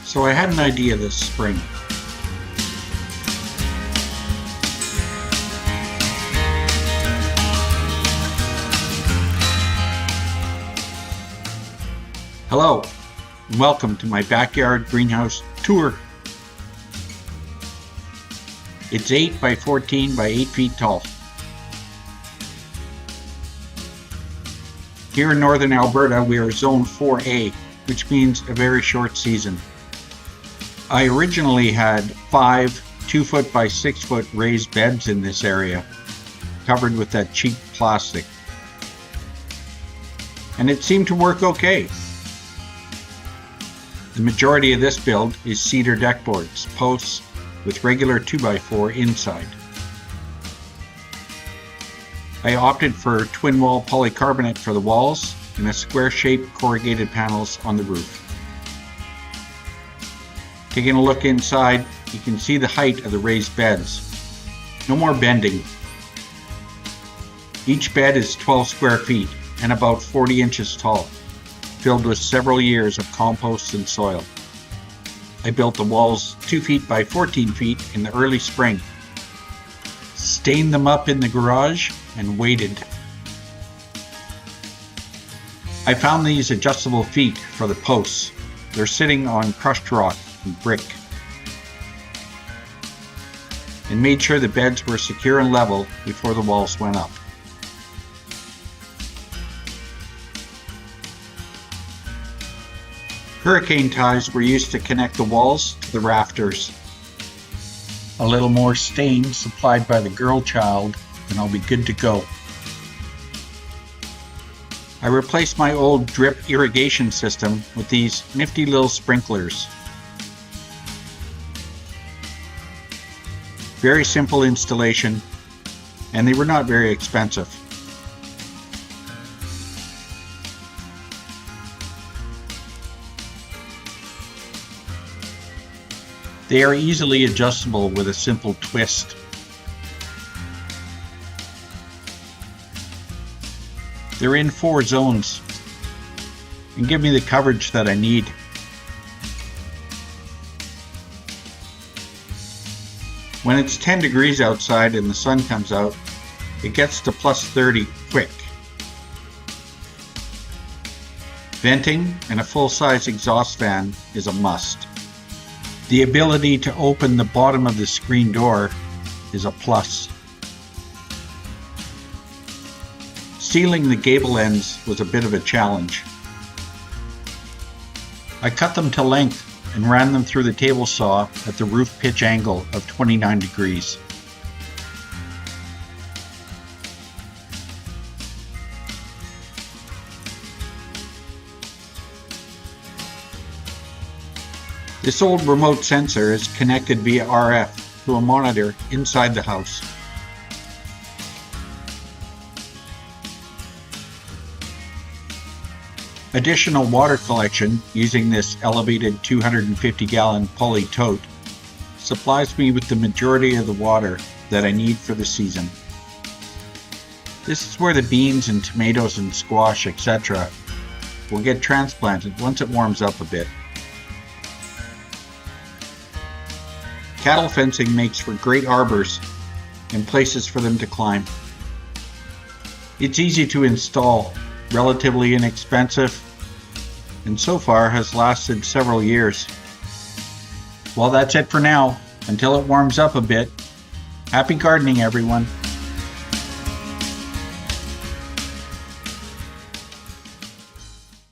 So I had an idea this spring. Hello, and welcome to my backyard greenhouse tour. It's 8 by 14 by 8 feet tall. Here in northern Alberta, we are zone 4A, which means a very short season. I originally had 5 2-foot by 6-foot raised beds in this area, covered with that cheap plastic. And it seemed to work okay. The majority of this build is cedar deck boards, posts with regular 2x4 inside. I opted for twin wall polycarbonate for the walls and a square-shaped corrugated panels on the roof. Taking a look inside, you can see the height of the raised beds. No more bending. Each bed is 12 square feet and about 40 inches tall, filled with several years of compost and soil. I built the walls 2 feet by 14 feet in the early spring, stained them up in the garage, and waited. I found these adjustable feet for the posts. They're sitting on crushed rock and brick, and made sure the beds were secure and level before the walls went up. Hurricane ties were used to connect the walls to the rafters. A little more stain supplied by the girl child, and I'll be good to go. I replaced my old drip irrigation system with these nifty little sprinklers. Very simple installation, and they were not very expensive. They are easily adjustable with a simple twist. They're in 4 zones and give me the coverage that I need. When it's 10 degrees outside and the sun comes out, it gets to plus 30 quick. Venting and a full-size exhaust fan is a must. The ability to open the bottom of the screen door is a plus. Sealing the gable ends was a bit of a challenge. I cut them to length and ran them through the table saw at the roof pitch angle of 29 degrees. This old remote sensor is connected via RF to a monitor inside the house. Additional water collection using this elevated 250-gallon poly tote supplies me with the majority of the water that I need for the season. This is where the beans and tomatoes and squash, etc. will get transplanted once it warms up a bit. Cattle fencing makes for great arbors and places for them to climb. It's easy to install, relatively inexpensive, and so far has lasted several years. Well, that's it for now. Until it warms up a bit, happy gardening, everyone.